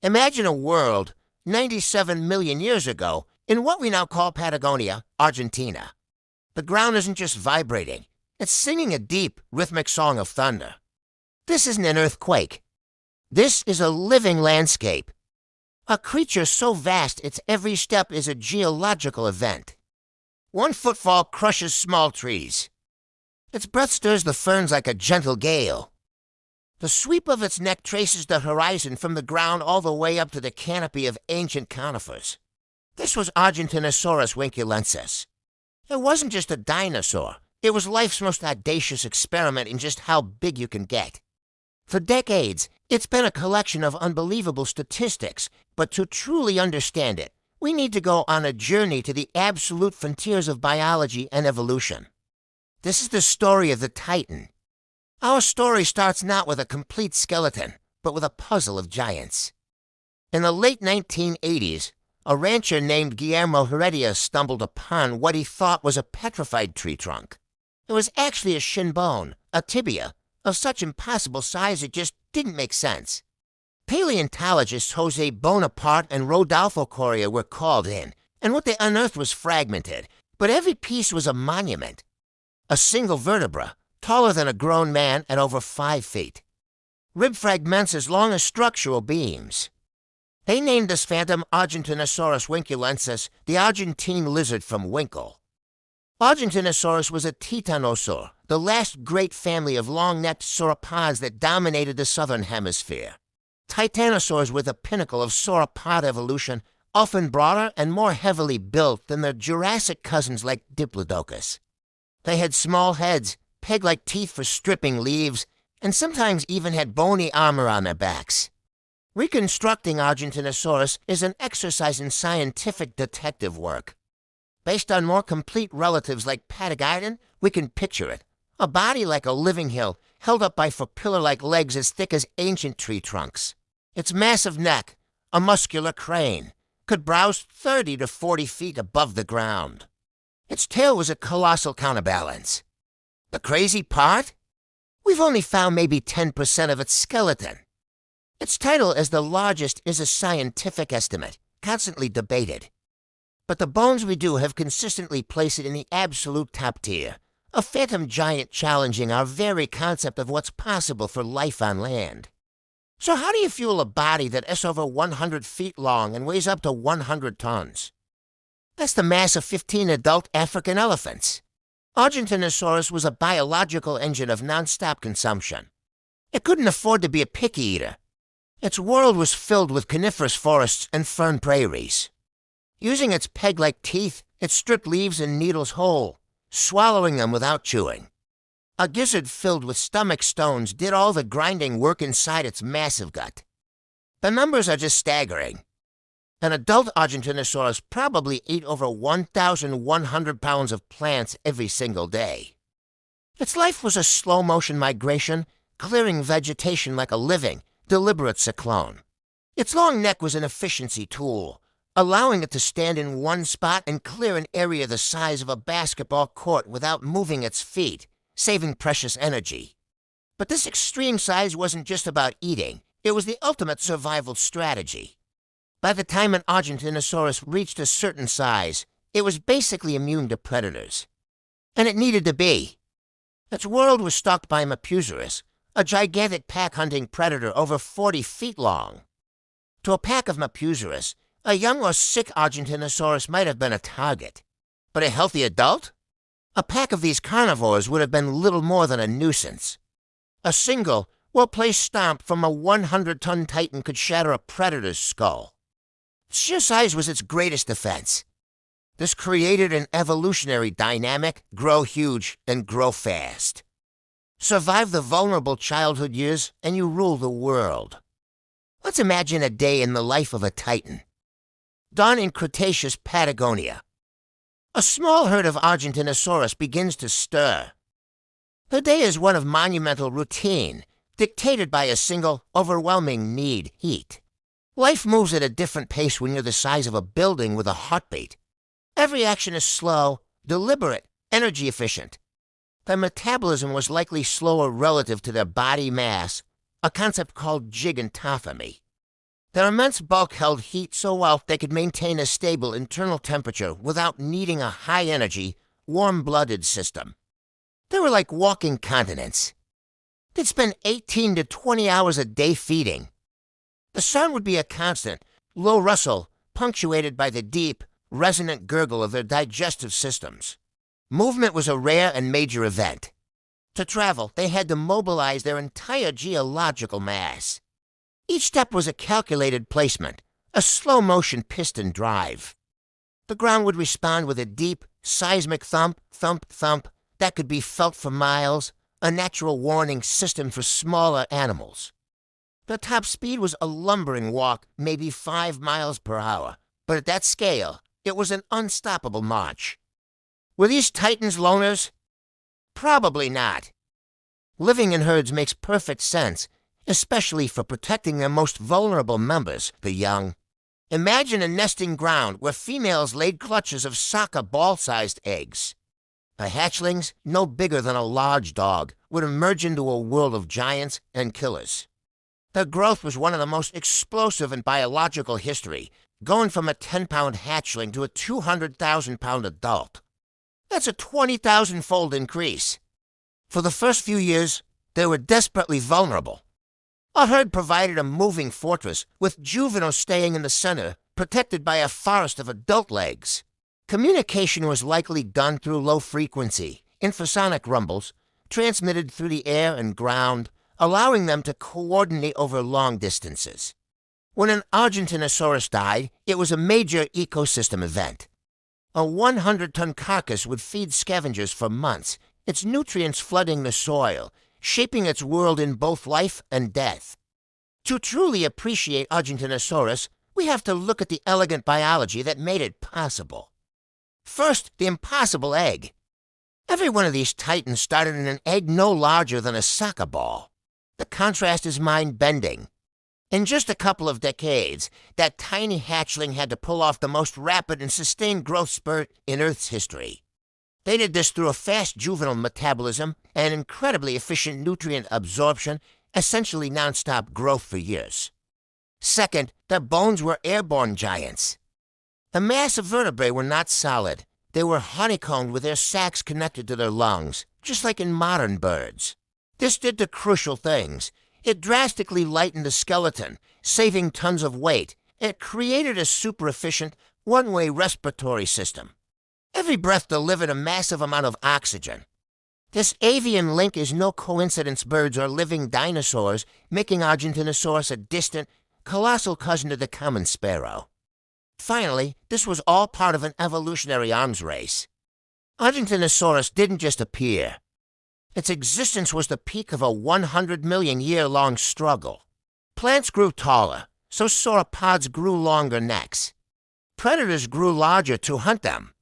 Imagine a world 97 million years ago in what we now call Patagonia, Argentina. The ground isn't just vibrating, it's singing a deep, rhythmic song of thunder. This isn't an earthquake. This is a living landscape. A creature so vast its every step is a geological event. One footfall crushes small trees. Its breath stirs the ferns like a gentle gale. The sweep of its neck traces the horizon from the ground all the way up to the canopy of ancient conifers. This was Argentinosaurus huinculensis. It wasn't just a dinosaur. It was life's most audacious experiment in just how big you can get. For decades, it's been a collection of unbelievable statistics, but to truly understand it, we need to go on a journey to the absolute frontiers of biology and evolution. This is the story of the Titan. Our story starts not with a complete skeleton, but with a puzzle of giants. In the late 1980s, a rancher named Guillermo Heredia stumbled upon what he thought was a petrified tree trunk. It was actually a shin bone, a tibia, of such impossible size it just didn't make sense. Paleontologists Jose Bonaparte and Rodolfo Coria were called in, and what they unearthed was fragmented, but every piece was a monument. A single vertebra, taller than a grown man and over 5 feet. Rib fragments as long as structural beams. They named this phantom Argentinosaurus huinculensis, the Argentine lizard from Winkle. Argentinosaurus was a titanosaur, the last great family of long-necked sauropods that dominated the southern hemisphere. Titanosaurs were the pinnacle of sauropod evolution, often broader and more heavily built than their Jurassic cousins like Diplodocus. They had small heads, peg-like teeth for stripping leaves, and sometimes even had bony armor on their backs. Reconstructing Argentinosaurus is an exercise in scientific detective work. Based on more complete relatives like Patagonia, we can picture it. A body like a living hill, held up by 4 pillar-like legs as thick as ancient tree trunks. Its massive neck, a muscular crane, could browse 30 to 40 feet above the ground. Its tail was a colossal counterbalance. The crazy part? We've only found maybe 10% of its skeleton. Its title as the largest is a scientific estimate, constantly debated. But the bones we do have consistently placed it in the absolute top tier, a phantom giant challenging our very concept of what's possible for life on land. So how do you fuel a body that is over 100 feet long and weighs up to 100 tons? That's the mass of 15 adult African elephants. Argentinosaurus was a biological engine of non-stop consumption. It couldn't afford to be a picky eater. Its world was filled with coniferous forests and fern prairies. Using its peg-like teeth, it stripped leaves and needles whole, swallowing them without chewing. A gizzard filled with stomach stones did all the grinding work inside its massive gut. The numbers are just staggering. An adult Argentinosaurus probably ate over 1,100 pounds of plants every single day. Its life was a slow-motion migration, clearing vegetation like a living, deliberate cyclone. Its long neck was an efficiency tool, allowing it to stand in one spot and clear an area the size of a basketball court without moving its feet, saving precious energy. But this extreme size wasn't just about eating. It was the ultimate survival strategy. By the time an Argentinosaurus reached a certain size, it was basically immune to predators. And it needed to be. Its world was stalked by Mapusaurus, a gigantic pack-hunting predator over 40 feet long. To a pack of Mapusaurus, a young or sick Argentinosaurus might have been a target. But a healthy adult? A pack of these carnivores would have been little more than a nuisance. A single, well-placed stomp from a 100-ton titan could shatter a predator's skull. Sheer size was its greatest defense. This created an evolutionary dynamic: grow huge and grow fast. Survive the vulnerable childhood years and you rule the world. Let's imagine a day in the life of a titan. Dawn in Cretaceous Patagonia. A small herd of Argentinosaurus begins to stir. The day is one of monumental routine, dictated by a single, overwhelming need: heat. Life moves at a different pace when you're the size of a building with a heartbeat. Every action is slow, deliberate, energy efficient. Their metabolism was likely slower relative to their body mass, a concept called gigantophemy. Their immense bulk held heat so well they could maintain a stable internal temperature without needing a high-energy, warm-blooded system. They were like walking continents. They'd spend 18 to 20 hours a day feeding. The sound would be a constant, low rustle, punctuated by the deep, resonant gurgle of their digestive systems. Movement was a rare and major event. To travel, they had to mobilize their entire geological mass. Each step was a calculated placement, a slow-motion piston drive. The ground would respond with a deep, seismic thump, thump, thump that could be felt for miles, a natural warning system for smaller animals. The top speed was a lumbering walk, maybe 5 miles per hour, but at that scale, it was an unstoppable march. Were these titans loners? Probably not. Living in herds makes perfect sense, especially for protecting their most vulnerable members, the young. Imagine a nesting ground where females laid clutches of soccer ball-sized eggs. The hatchlings, no bigger than a large dog, would emerge into a world of giants and killers. Their growth was one of the most explosive in biological history, going from a 10-pound hatchling to a 200,000-pound adult. That's a 20,000-fold increase. For the first few years, they were desperately vulnerable. A herd provided a moving fortress, with juveniles staying in the center, protected by a forest of adult legs. Communication was likely done through low-frequency, infrasonic rumbles, transmitted through the air and ground, allowing them to coordinate over long distances. When an Argentinosaurus died, it was a major ecosystem event. A 100-ton carcass would feed scavengers for months, its nutrients flooding the soil, shaping its world in both life and death. To truly appreciate Argentinosaurus, we have to look at the elegant biology that made it possible. First, the impossible egg. Every one of these titans started in an egg no larger than a soccer ball. The contrast is mind-bending. In just a couple of decades, that tiny hatchling had to pull off the most rapid and sustained growth spurt in Earth's history. They did this through a fast juvenile metabolism and incredibly efficient nutrient absorption, essentially nonstop growth for years. Second, their bones were airborne giants. The massive vertebrae were not solid. They were honeycombed with their sacs connected to their lungs, just like in modern birds. This did the crucial things. It drastically lightened the skeleton, saving tons of weight. It created a super-efficient, one-way respiratory system. Every breath delivered a massive amount of oxygen. This avian link is no coincidence. Birds are living dinosaurs, making Argentinosaurus a distant, colossal cousin to the common sparrow. Finally, this was all part of an evolutionary arms race. Argentinosaurus didn't just appear. Its existence was the peak of a 100-million-year-long struggle. Plants grew taller, so sauropods grew longer necks. Predators grew larger to hunt them.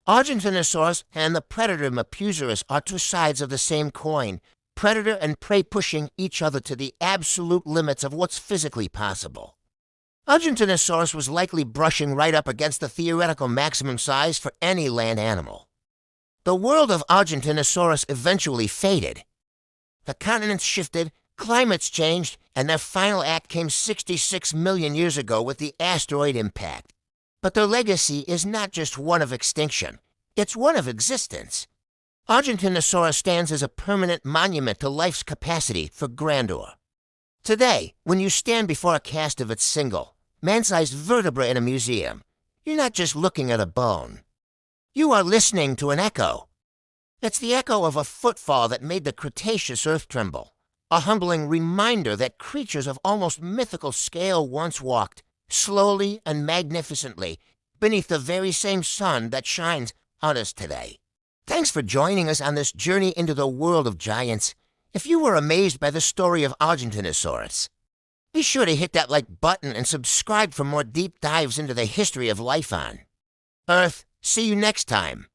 Argentinosaurus and the predator Mapusaurus are two sides of the same coin, predator and prey pushing each other to the absolute limits of what's physically possible. Argentinosaurus was likely brushing right up against the theoretical maximum size for any land animal. The world of Argentinosaurus eventually faded. The continents shifted, climates changed, and their final act came 66 million years ago with the asteroid impact. But their legacy is not just one of extinction, it's one of existence. Argentinosaurus stands as a permanent monument to life's capacity for grandeur. Today, when you stand before a cast of its single, man-sized vertebra in a museum, you're not just looking at a bone. You are listening to an echo. It's the echo of a footfall that made the Cretaceous Earth tremble, a humbling reminder that creatures of almost mythical scale once walked, slowly and magnificently, beneath the very same sun that shines on us today. Thanks for joining us on this journey into the world of giants. If you were amazed by the story of Argentinosaurus, be sure to hit that like button and subscribe for more deep dives into the history of life on Earth. See you next time.